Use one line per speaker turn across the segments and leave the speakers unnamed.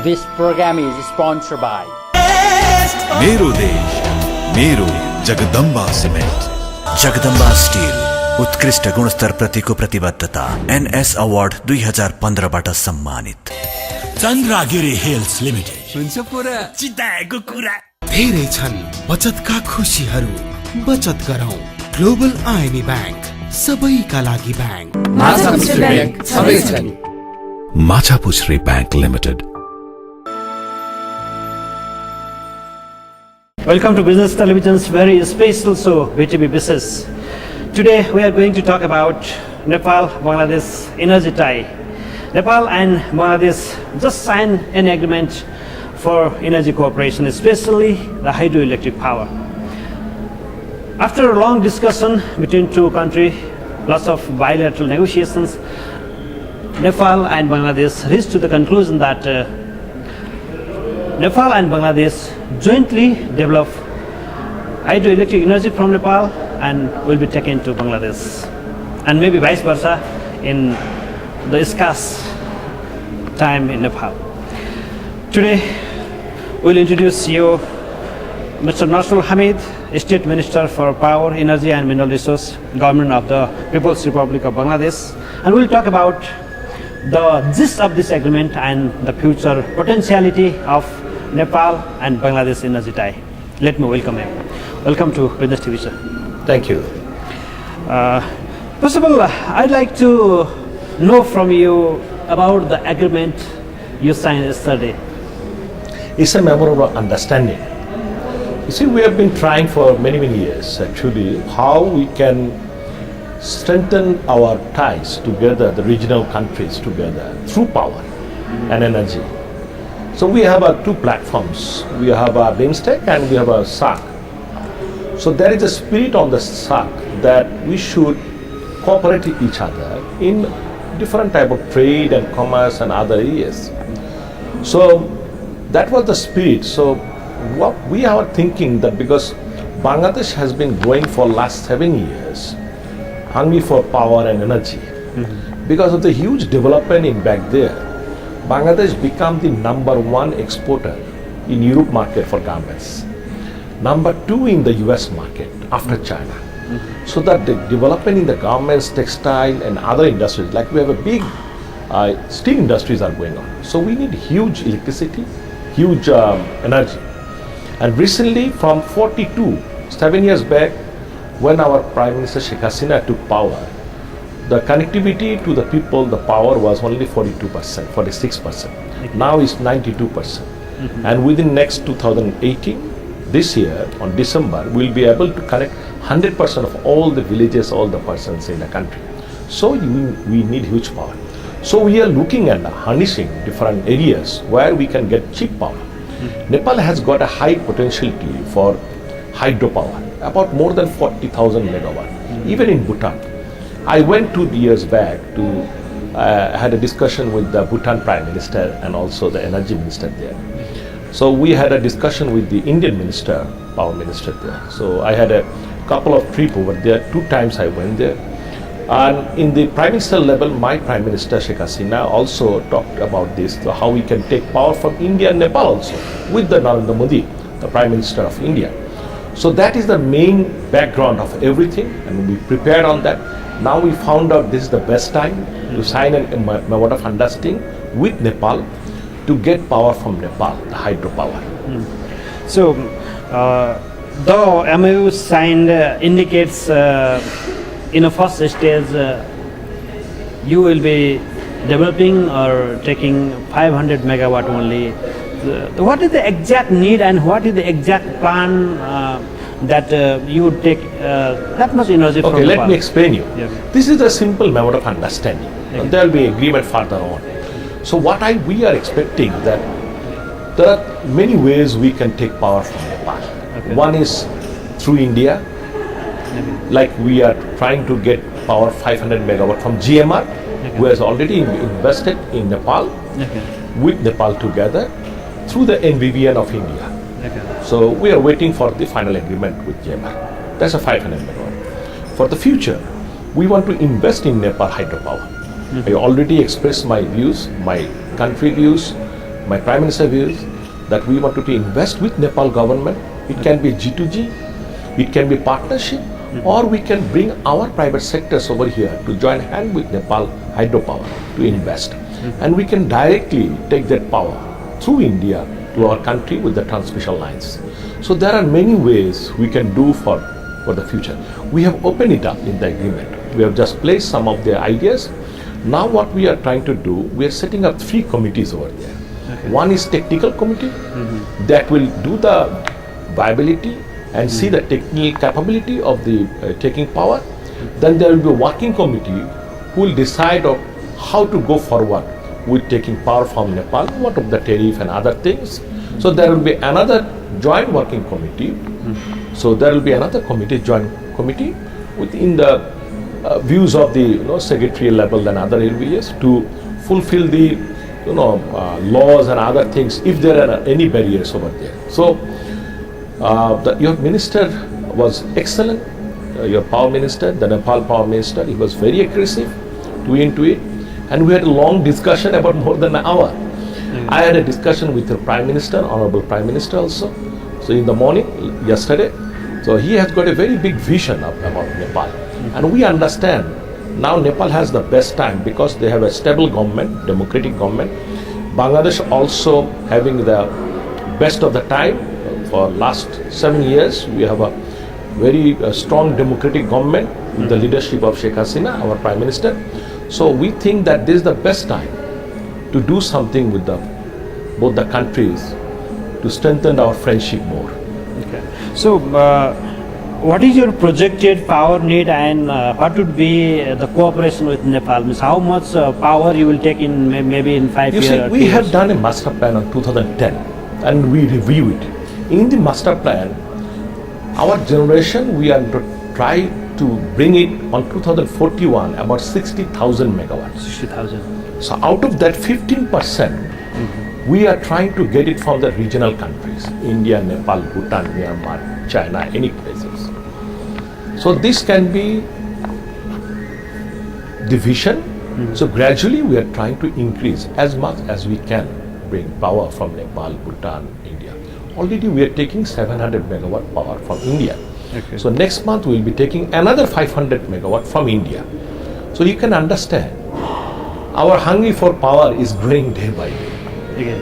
This program is sponsored by
मेरो देश मेरो जगदम्बा सिमेन्ट जगदम्बा स्टिल उत्कृष्ट गुणस्तर प्रतिको प्रतिबद्धता NS अवार्ड 2015 बाट सम्मानित
चन्द्रगिरी हिल्स लिमिटेड
हुन्छ पुरा
चिताएको कुरा
धेरै छन् बचतका खुशीहरू बचत गरौँ ग्लोबल IME ब्याङ्क सबैका लागि ब्याङ्क
माछापुछ्रे ब्याङ्क सबै छन्
Machhapuchhre bank limited
Welcome to Business Television's very special show, BTV Bishes. Today we are going to talk about Nepal-Bangladesh energy tie. Nepal and Bangladesh just signed an agreement for energy cooperation, especially the hydroelectric power. After a long discussion between two countries, lots of bilateral negotiations, Nepal and Bangladesh reached to the conclusion that Nepal and Bangladesh jointly develop hydroelectric energy from Nepal and will be taken to Bangladesh, and maybe vice versa in the scarce time in Nepal. Today we'll introduce you Mr. Nasrul Hamid, State Minister for Power, Energy and Mineral Resource, Government of the People's Republic of Bangladesh, and we'll talk about the gist of this agreement and the future potentiality of Nepal and Bangladesh energy tie. Let me welcome him. Welcome to Business TV, sir.
Thank you.
First of all, I'd like to know from you about the agreement you signed yesterday.
It's a memorandum of understanding. You see, we have been trying for many years actually how we can strengthen our ties together, the regional countries together through power and energy. So we have two platforms. We have a BIMSTEC and we have a SAC. So there is a spirit on the SAC that we should cooperate with each other in different type of trade and commerce and other areas. So that was the spirit. So what we are thinking that because Bangladesh has been growing for last 7 years, hungry for power and energy, because of the huge development in back there, Bangladesh became the #1 exporter in Europe market for garments, #2 in the US market after China. So that the development in the garments, textile and other industries, like we have a big steel industries are going on. So we need huge electricity, huge energy. And recently from 7 years back, when our Prime Minister Sheikh Hasina took power, the connectivity to the people, the power was only 42%, 46%. Now it's 92%. And within next 2018, this year, on December, we'll be able to connect 100% of all the villages, all the persons in the country. So we need huge power. So we are looking at harnessing different areas where we can get cheap power. Nepal has got a high potentiality for hydropower, about more than 40,000 megawatt, even in Bhutan. I went 2 years back to had a discussion with the Bhutan Prime Minister and also the Energy Minister there. So we had a discussion with the Indian Minister, Power Minister there. So I had a couple of trips over there. 2 times I went there. And in the Prime Minister level, my Prime Minister Sheikh Hasina also talked about this, so how we can take power from India and Nepal also with the Narendra Modi, the Prime Minister of India. So that is the main background of everything, and we prepared on that. Now we found out this is the best time to sign a memorandum of understanding with Nepal to get power from Nepal, the hydropower.
So the MOU signed indicates in a first stage you will be developing or taking 500 megawatt only. What is the exact need and what is the exact plan that you would take that much energy from
Okay,
Nepal?
let me explain you.
Yes.
This is a simple memorandum of understanding.
Okay.
There will be agreement further on. So what we are expecting that there are many ways we can take power from Nepal.
Okay.
One is through India, like we are trying to get power 500 megawatt from GMR, who has already invested in Nepal, with Nepal together through the NVVN of India. So we are waiting for the final agreement with GMR. That's a 500 megawatt. For the future, we want to invest in Nepal hydropower. I already expressed my views, my country views, my Prime Minister views that we wanted to invest with Nepal government. It can be G2G, it can be partnership, or we can bring our private sectors over here to join hand with Nepal hydropower to invest. And we can directly take that power through India to our country with the transmission lines. So there are many ways we can do for the future. We have opened it up in the agreement. We have just placed some of the ideas. Now what we are trying to do, we are setting up 3 committees over there. One is technical committee that will do the viability and see the technical capability of the taking power. Then there will be a working committee who will decide of how to go forward with taking power from Nepal, what of the tariff and other things. So there will be another joint working committee. So there will be another committee, joint committee within the views of the secretarial level and other LVS to fulfill the laws and other things if there are any barriers over there. So your minister was excellent, your power minister, the Nepal power minister. He was very aggressive into it, and we had a long discussion about more than an hour. I had a discussion with the Prime Minister, Honorable Prime Minister also. So in the morning, yesterday, so he has got a very big vision about Nepal. And we understand now Nepal has the best time because they have a stable government, democratic government. Bangladesh also having the best of the time. For last 7 years, we have a very strong democratic government with the leadership of Sheikh Hasina, our Prime Minister. So we think that this is the best time to do something with both the countries to strengthen our friendship more.
Okay. So, what is your projected power need, and what would be the cooperation with Nepal? Means how much power you will take in maybe in 5 years?
You see, we have done a master plan on 2010 and we review it. In the master plan, our generation, we are to try to bring it on 2041 about 60,000 megawatts.
60,000.
So out of that 15%, we are trying to get it from the regional countries, India, Nepal, Bhutan, Myanmar, China, any places. So this can be division. So gradually we are trying to increase as much as we can bring power from Nepal, Bhutan, India. Already we are taking 700 megawatt power from India.
Okay.
So next month we will be taking another 500 megawatt from India. So you can understand our hungry for power is growing day by day.
Again,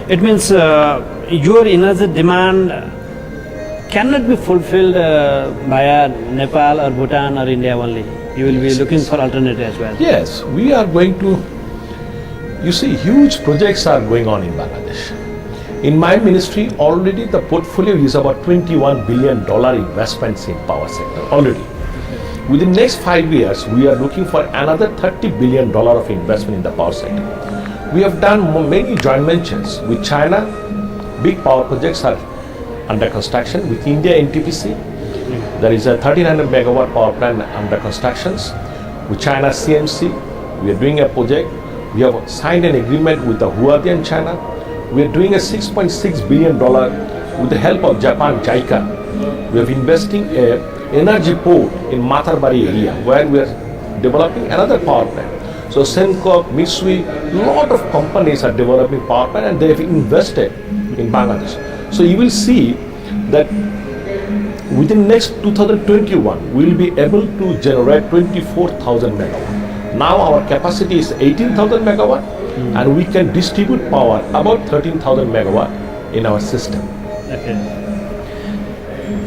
it means your energy demand cannot be fulfilled via Nepal or Bhutan or India only. You will be looking for alternative as well.
Yes, we are going to, you see, huge projects are going on in Bangladesh. In my ministry, already the portfolio is about $21 billion investments in power sector already. Within next 5 years, we are looking for another $30 billion of investment in the power sector. We have done many joint ventures with China. Big power projects are under construction with India NTPC. There is a 1300 megawatt power plant under constructions with China CMC. We are doing a project. We have signed an agreement with the Huadian China. We are doing a $6.6 billion with the help of Japan JICA. We are investing a energy port in Matarbari area where we are developing another power plant. So Senkop, Mitsui, lot of companies are developing power plant and they have invested in Bangladesh. So you will see that within next 2021, we will be able to generate 24,000 megawatt. Now our capacity is 18,000 megawatt and we can distribute power about 13,000 megawatt in our system.
Okay.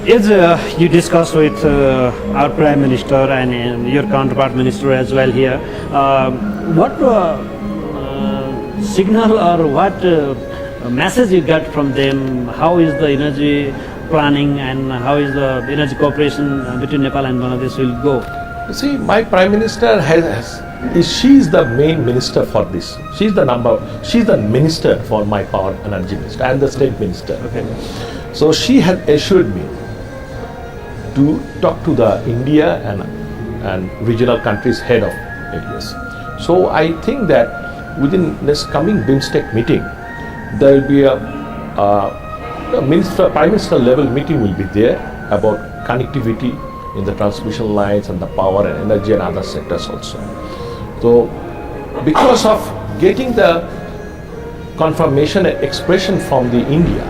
As you discussed with our Prime Minister and your counterpart minister as well here, what signal or what message you got from them? How is the energy planning and how is the energy cooperation between Nepal and Bangladesh will go?
You see, my Prime Minister she is the main minister for this. She's the minister for my power and energy minister and the state minister.
Okay.
So she has assured me to talk to the India and regional countries head of areas. So I think that within this coming BIMSTEC meeting, there will be a Prime Minister level meeting will be there about connectivity in the transmission lines and the power and energy and other sectors also. So because of getting the confirmation and expression from the India.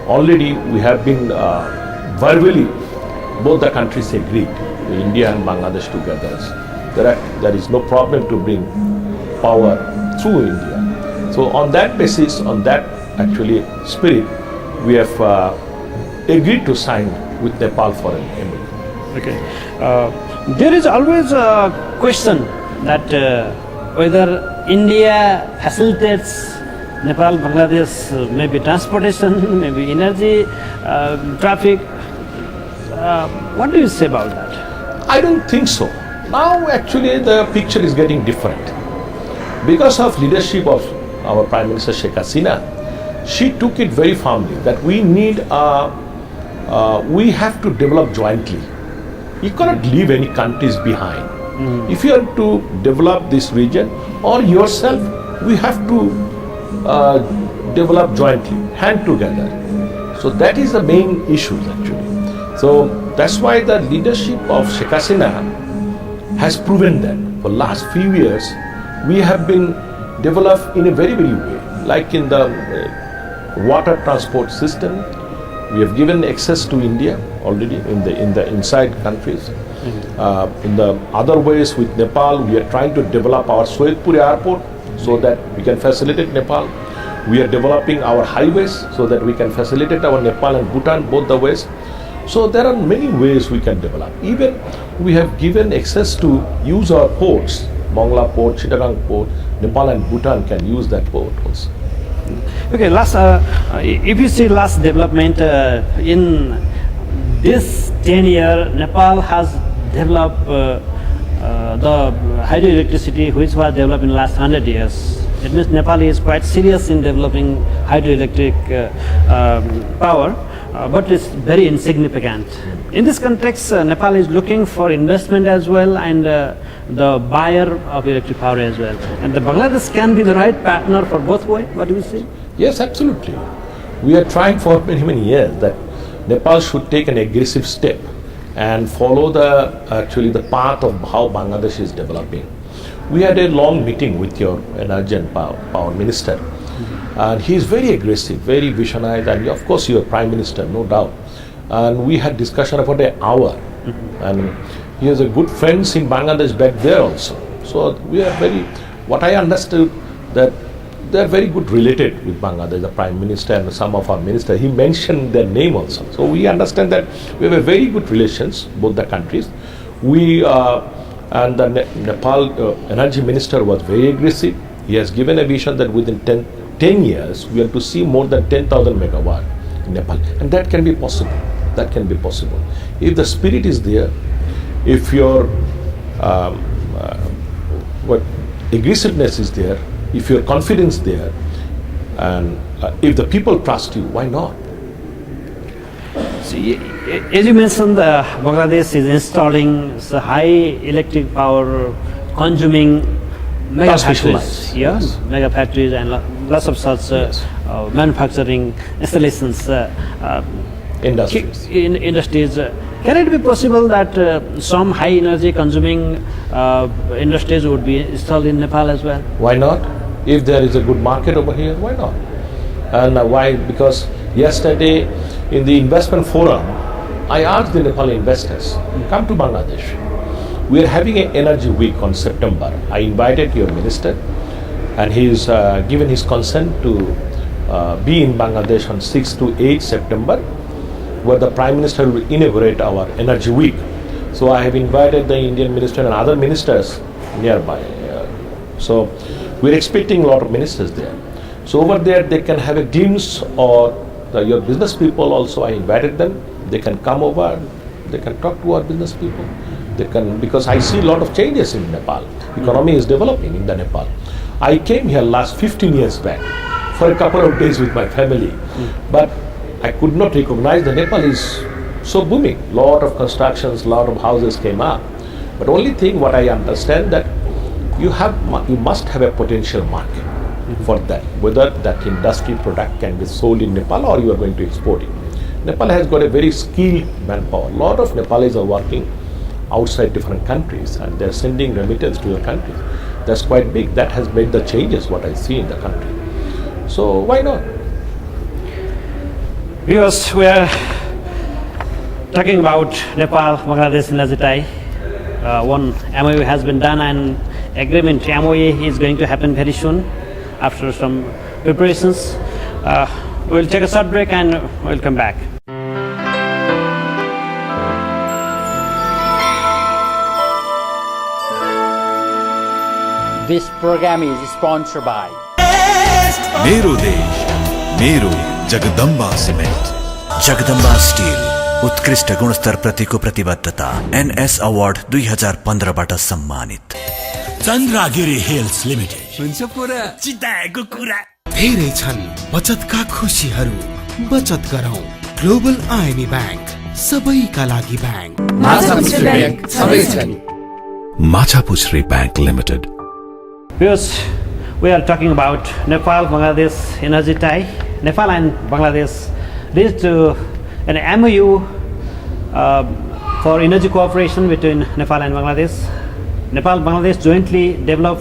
Already we have been verbally, both the countries agreed, India and Bangladesh together. There is no problem to bring power through India. So on that basis, on that actually spirit, we have agreed to sign with Nepal for an MOU.
Okay. There is always a question that whether India facilitates Nepal, Bangladesh, maybe transportation, maybe energy, traffic. What do you say about that?
I don't think so. Now actually the picture is getting different. Because of leadership of our Prime Minister Sheikh Hasina, she took it very firmly that we need, we have to develop jointly. You cannot leave any countries behind. If you are to develop this region or yourself, we have to develop jointly, hand together. So that is the main issue actually. So that's why the leadership of Sheikh Hasina has proven that for last few years we have been developed in a very way, like in the water transport system. We have given access to India already in the inside countries. In the other ways with Nepal, we are trying to develop our Soedpur airport so that we can facilitate Nepal. We are developing our highways so that we can facilitate our Nepal and Bhutan both the ways. So there are many ways we can develop. Even we have given access to use our ports, Mongla port, Chittagong port, Nepal and Bhutan can use that port also.
Okay, last, if you see last development in this 10 year, Nepal has developed the hydroelectricity which was developed in the last 100 years. It means Nepal is quite serious in developing hydroelectric power, but it's very insignificant. In this context, Nepal is looking for investment as well and the buyer of electric power as well. And the Bangladesh can be the right partner for both ways. What do you say?
Yes, absolutely. We are trying for many years that Nepal should take an aggressive step and follow the path of how Bangladesh is developing. We had a long meeting with your energy and power minister, and he is very aggressive, very visionary, and of course your prime minister, no doubt. And we had discussion about an hour, and he has a good friends in Bangladesh back there also. So we are very, what I understood that they are very good related with Bangladesh, the Prime Minister and some of our ministers. He mentioned their name also. So we understand that we have a very good relations, both the countries. We and the Nepal Energy Minister was very aggressive. He has given a vision that within 10 years we are to see more than 10,000 megawatt in Nepal, and that can be possible. That can be possible if the spirit is there, if your aggressiveness is there, if your confidence there, and if the people trust you, why not?
See, as you mentioned, Bangladesh is installing high electric power consuming mega factories,
yes.
mega factories and lots of such manufacturing installations,
Industries.
in industries. Can it be possible that some high energy consuming industries would be installed in Nepal as well?
Why not? If there is a good market over here, why not? And why? Because yesterday in the investment forum, I asked the Nepali investors, come to Bangladesh. We are having an energy week on September. I invited your minister, and he is given his consent to be in Bangladesh on 6 to 8 September, where the Prime Minister will inaugurate our energy week. So I have invited the Indian minister and other ministers nearby. So we're expecting a lot of ministers there. So over there they can have a glimpse, or your business people also, I invited them. They can come over, they can talk to our business people. They can, because I see a lot of changes in Nepal. Economy is developing in the Nepal. I came here last 15 years back for a couple of days with my family, but I could not recognize that Nepal is so booming. Lot of constructions, lot of houses came up. But only thing what I understand that you must have a potential market for that, whether that industry product can be sold in Nepal or you are going to export it. Nepal has got a very skilled manpower. A lot of Nepalis are working outside different countries and they're sending remittance to your country. That's quite big. That has made the changes what I see in the country. So why not?
Viewers, we are talking about Nepal, Bangladesh, energy tie. One MOU has been done and agreement MOU is going to happen very soon after some preparations. We'll take a short break and we'll come back.
This program is sponsored by
मेरो देश मेरो Jagdamba cement Jagdamba still उत्कृष्ट गुणस्तर प्रतिको प्रतिबद्धता NS award 2015 बाट सम्मानित
Chandragiri hills limited चिताएको कुरा
धेरै छन् बचतका खुशीहरू बचत गरौँ ग्लोबल आइएमई ब्याङ्क सबैका लागि ब्याङ्क
माछापुछ्रे ब्याङ्क सबै छन्
Machhapuchhre bank limited
Because we are talking about Nepal, Bangladesh energy tie. Nepal and Bangladesh reached an MOU for energy cooperation between Nepal and Bangladesh. Nepal-Bangladesh jointly develop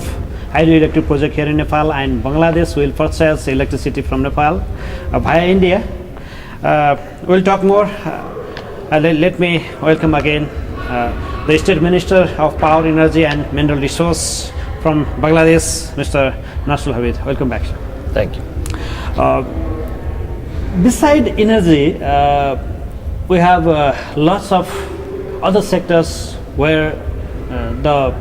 hydroelectric project here in Nepal, and Bangladesh will purchase electricity from Nepal via India. We'll talk more. Let me welcome again the State Minister of Power, Energy and Mineral Resource from Bangladesh, Mr. Nasrul Hamid. Welcome back, sir.
Thank you.
Beside energy, we have lots of other sectors where the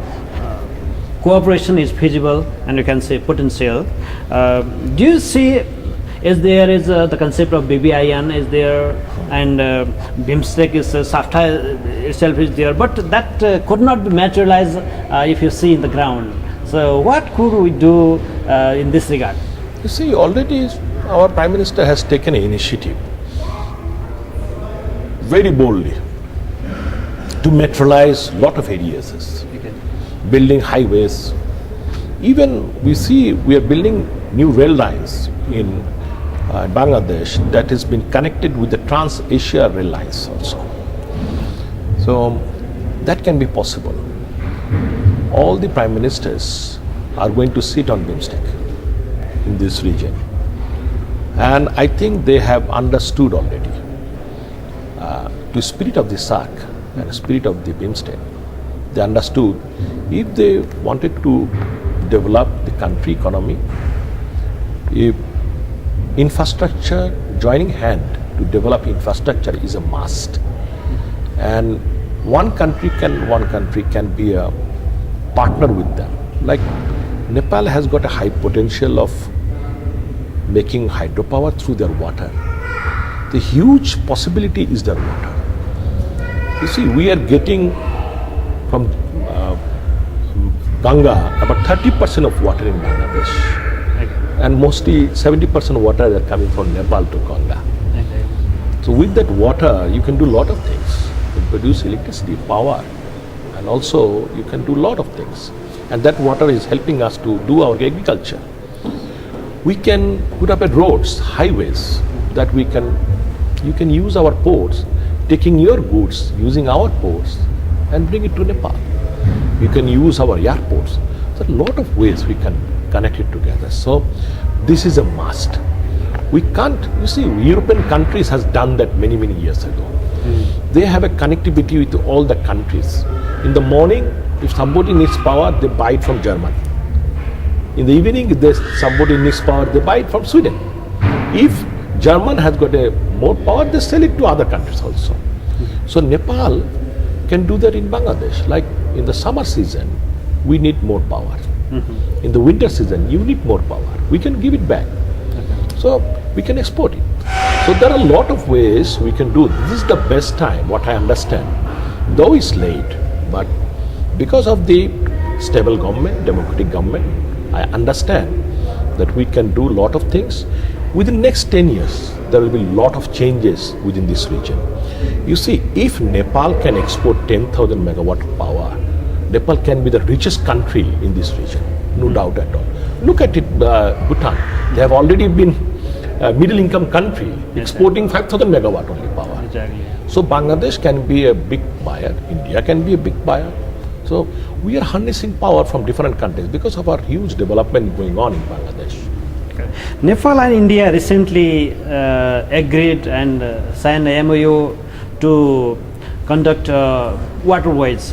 cooperation is feasible and you can say potential. Do you see is the concept of BBIN is there, and BIMSTEC is SAFTA itself is there, but that could not be materialized if you see in the ground. So what could we do in this regard?
You see, already our Prime Minister has taken an initiative very boldly to materialize lot of areas, building highways. Even we see we are building new rail lines in Bangladesh that has been connected with the Trans-Asia rail lines also. So that can be possible. All the prime ministers are going to sit on BIMSTEC in this region, and I think they have understood already the spirit of the SAC and the spirit of the BIMSTEC. They understood if they wanted to develop the country economy, if infrastructure, joining hand to develop infrastructure is a must, and one country can be a partner with them. Like Nepal has got a high potential of making hydropower through their water. The huge possibility is their water. You see, we are getting from Ganga about 30% of water in Bangladesh, and mostly 70% water are coming from Nepal to Ganga. So with that water, you can do a lot of things. You can produce electricity, power, and also you can do a lot of things. And that water is helping us to do our agriculture. We can put up roads, highways that you can use our ports, taking your goods using our ports and bring it to Nepal. You can use our airports. So a lot of ways we can connect it together. So this is a must. We can't, you see, European countries has done that many years ago. They have a connectivity with all the countries. In the morning, if somebody needs power, they buy it from Germany. In the evening, if somebody needs power, they buy it from Sweden. If German has got more power, they sell it to other countries also. So Nepal can do that in Bangladesh. Like in the summer season, we need more power. In the winter season, you need more power. We can give it back. So we can export it. So there are a lot of ways we can do. This is the best time, what I understand. Though it's late, but because of the stable government, democratic government, I understand that we can do a lot of things. Within next 10 years, there will be a lot of changes within this region. You see, if Nepal can export 10,000 megawatt of power, Nepal can be the richest country in this region, no doubt at all. Look at it, Bhutan. They have already been a middle income country, exporting 5,000 megawatt only power.
Exactly.
So Bangladesh can be a big buyer, India can be a big buyer. So we are harnessing power from different countries because of our huge development going on in Bangladesh.
Nepal and India recently agreed and signed a MOU to conduct waterways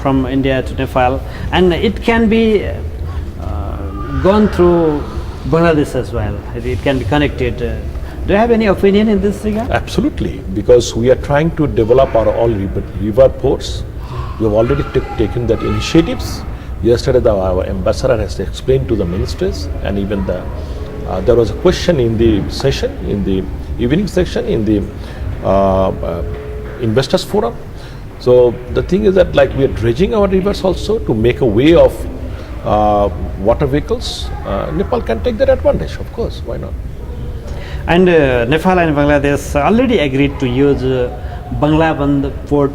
from India to Nepal, and it can be gone through Bangladesh as well. It can be connected. Do you have any opinion in this regard?
Absolutely, because we are trying to develop our all river ports. We have already taken that initiatives. Yesterday, our ambassador has explained to the ministers, and even there was a question in the session, in the evening session, in the investors forum. So the thing is that, like, we are dredging our rivers also to make a way of water vehicles. Nepal can take that advantage, of course. Why not?
And Nepal and Bangladesh already agreed to use Banglaband port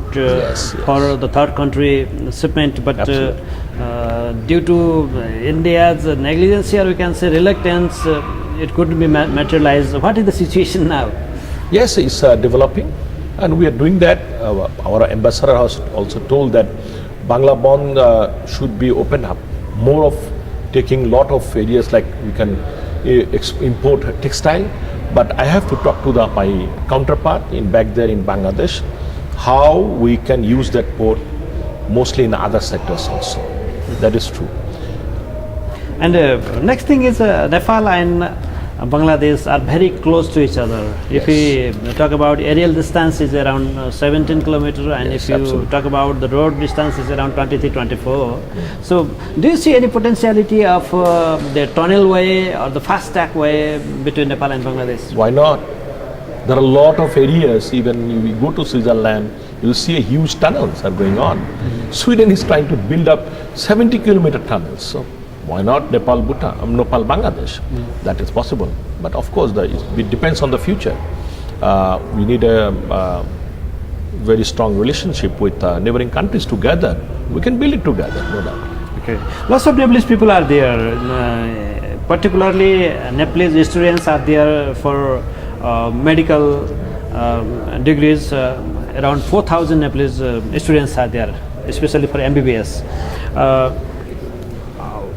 for the third country shipment, but due to India's negligence, or we can say reluctance, it couldn't be materialized. What is the situation now?
Yes, it's developing, and we are doing that. Our ambassador has also told that Banglaband should be opened up, more of taking lot of areas, like we can import textile. But I have to talk to my counterpart back there in Bangladesh, how we can use that port mostly in other sectors also. That is true.
And next thing is Nepal and Bangladesh are very close to each other. If we talk about aerial distance is around 17 kilometers, and if you talk about the road distance is around 23-24. So do you see any potentiality of the tunnel way or the fast track way between Nepal and Bangladesh?
Why not? There are a lot of areas. Even if you go to Switzerland, you see a huge tunnels are going on. Sweden is trying to build up 70-kilometer tunnels. So why not Nepal, Bhutan, Nepal, Bangladesh? That is possible. But of course, it depends on the future. We need a very strong relationship with neighboring countries together. We can build it together, no doubt.
Okay. Lots of Nepalese people are there. Particularly, Nepalese students are there for medical degrees. Around 4,000 Nepalese students are there, especially for MBBS.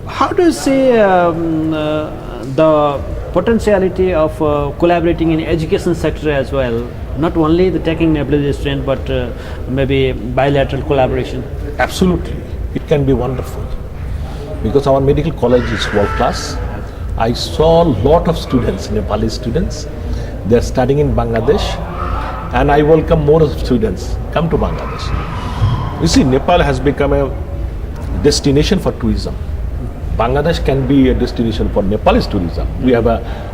How do you see the potentiality of collaborating in education sector as well? Not only the taking Nepalese student, but maybe bilateral collaboration.
Absolutely, it can be wonderful, because our medical college is world class. I saw a lot of students, Nepali students. They are studying in Bangladesh, and I welcome more students come to Bangladesh. You see, Nepal has become a destination for tourism. Bangladesh can be a destination for Nepalese tourism. We have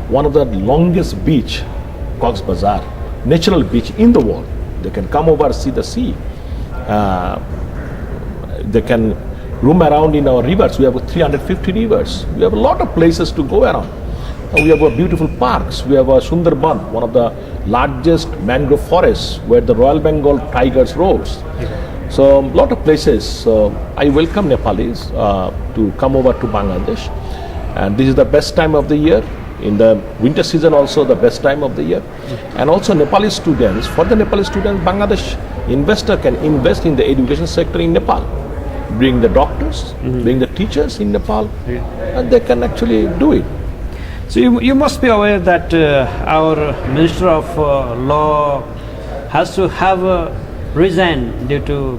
one of the longest beach, Cox's Bazar, natural beach in the world. They can come over, see the sea. They can roam around in our rivers. We have 350 rivers. We have a lot of places to go around. We have beautiful parks. We have Sundarban, one of the largest mangrove forests where the Royal Bengal tigers roars. So a lot of places. So I welcome Nepalese to come over to Bangladesh, and this is the best time of the year. In the winter season also the best time of the year. And also Nepali students, for the Nepali students, Bangladesh investor can invest in the education sector in Nepal. Bring the doctors, bring the teachers in Nepal, and they can actually do it.
So you must be aware that our Minister of Law has to have resigned due to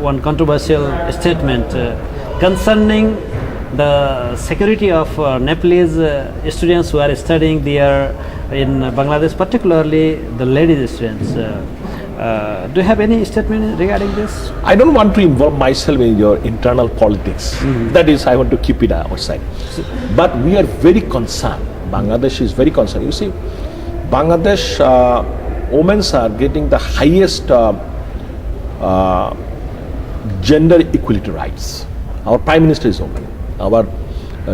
one controversial statement concerning the security of Nepalese students who are studying there in Bangladesh, particularly the ladies students. Do you have any statement regarding this?
I don't want to involve myself in your internal politics. That is, I want to keep it outside. But we are very concerned. Bangladesh is very concerned. You see, Bangladesh women are getting the highest gender equality rights. Our Prime Minister is woman. Our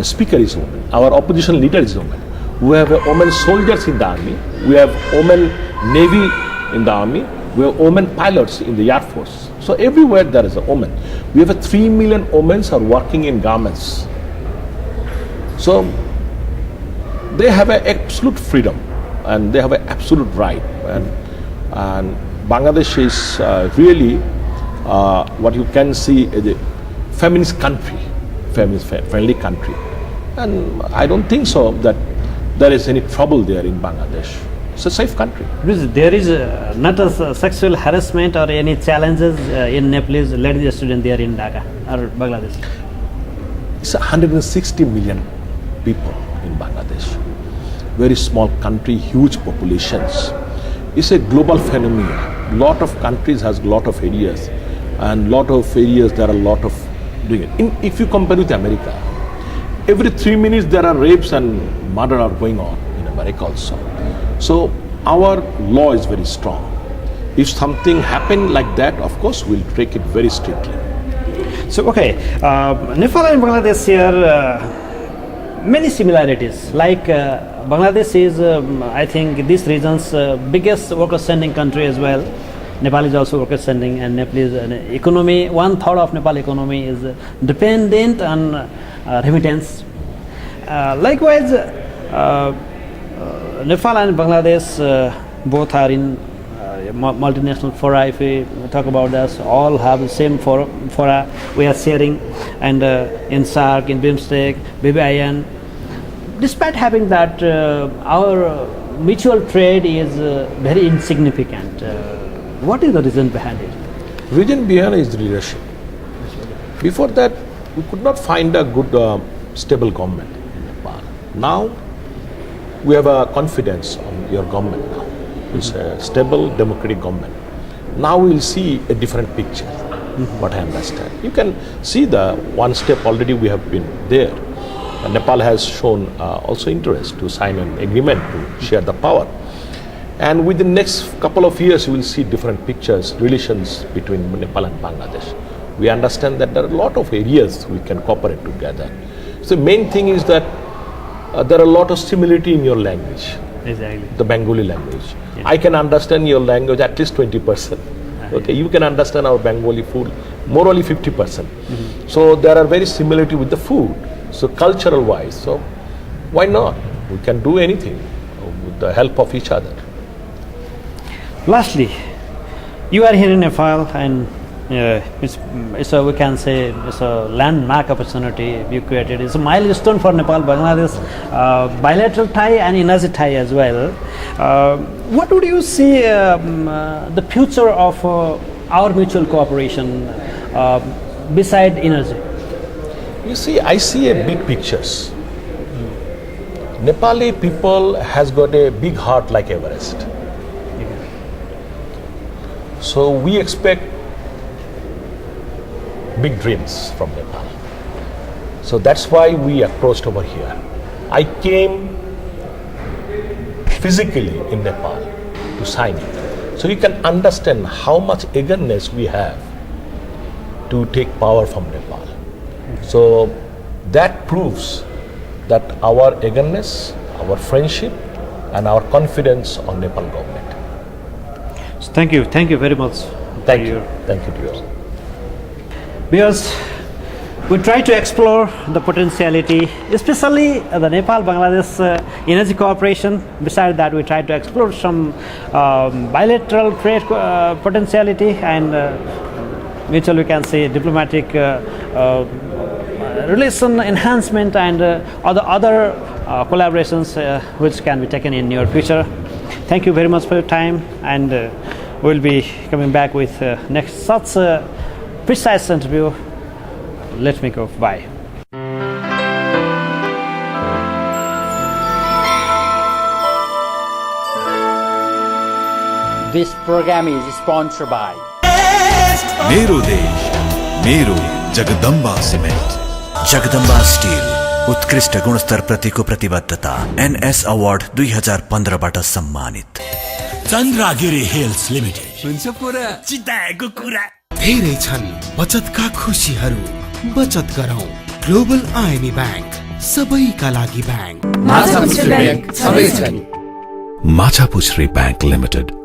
Speaker is woman. Our opposition leader is woman. We have women soldiers in the army. We have women navy in the army. We have women pilots in the Air Force. So everywhere there is a woman. We have 3 million women are working in garments. So they have an absolute freedom, and they have an absolute right. And Bangladesh is really what you can see is a feminist country, feminist friendly country. And I don't think so that there is any trouble there in Bangladesh. It's a safe country.
There is not a sexual harassment or any challenges in Nepalese ladies student there in Dhaka or Bangladesh.
It's 160 million people in Bangladesh. Very small country, huge populations. It's a global phenomenon. Lot of countries has lot of areas, and lot of areas there are a lot of doing it. If you compare with America, every 3 minutes there are rapes and murder are going on in America also. So our law is very strong. If something happen like that, of course we'll take it very strictly.
So okay, Nepal and Bangladesh share many similarities. Like Bangladesh is, I think, this region's biggest worker sending country as well. Nepal is also worker sending, and Nepalese economy, 1/3 of Nepal economy is dependent on remittance. Likewise, Nepal and Bangladesh both are in multinational fora. If we talk about this, all have the same fora we are sharing, and in SAARC, in BIMSTEC, BBIN. Despite having that, our mutual trade is very insignificant. What is the reason behind it?
Reason behind is leadership. Before that, we could not find a good, stable government in Nepal. Now, we have a confidence on your government now. It's a stable, democratic government. Now we'll see a different picture, what I understand. You can see the one step already we have been there. Nepal has shown also interest to sign an agreement to share the power. And within the next couple of years, you will see different pictures, relations between Nepal and Bangladesh. We understand that there are a lot of areas we can cooperate together. So the main thing is that there are a lot of similarity in your language.
Exactly.
The Bengali language.
Yeah.
I can understand your language at least 20%. Okay, you can understand our Bengali food more only 50%. So there are very similarity with the food. So cultural wise, so why not? We can do anything with the help of each other.
Lastly, you are here in Nepal, and it's a, we can say, it's a landmark opportunity you created. It's a milestone for Nepal, Bangladesh, bilateral tie and energy tie as well. What would you see the future of our mutual cooperation beside energy?
You see, I see a big pictures. Nepali people has got a big heart like Everest. So we expect big dreams from Nepal. So that's why we approached over here. I came physically in Nepal to sign it. So you can understand how much eagerness we have to take power from Nepal. So that proves that our eagerness, our friendship, and our confidence on Nepal government.
So thank you very much.
Thank you to you.
Because we try to explore the potentiality, especially the Nepal-Bangladesh energy cooperation. Besides that, we try to explore some bilateral trade potentiality and mutual, we can say, diplomatic relation enhancement and other collaborations which can be taken in near future. Thank you very much for your time, and we'll be coming back with next such precise interview. Let me go. Bye.
This program is sponsored by
मेरो देश मेरो Jagdamba cement
Jagdamba still उत्कृष्ट गुणस्तर प्रतिको प्रतिबद्धता NS award 2015बाट सम्मानित
Chandragiri health limited हुन्छ पुरा चिताएको कुरा
धेरै छन् बचतका खुशीहरू बचत गरौँ ग्लोबल आइएमई बैंक सबैका लागि बैंक
माछापुछ्रे बैंक सबैछन्
माछापुछ्रे बैंक लिमिटेड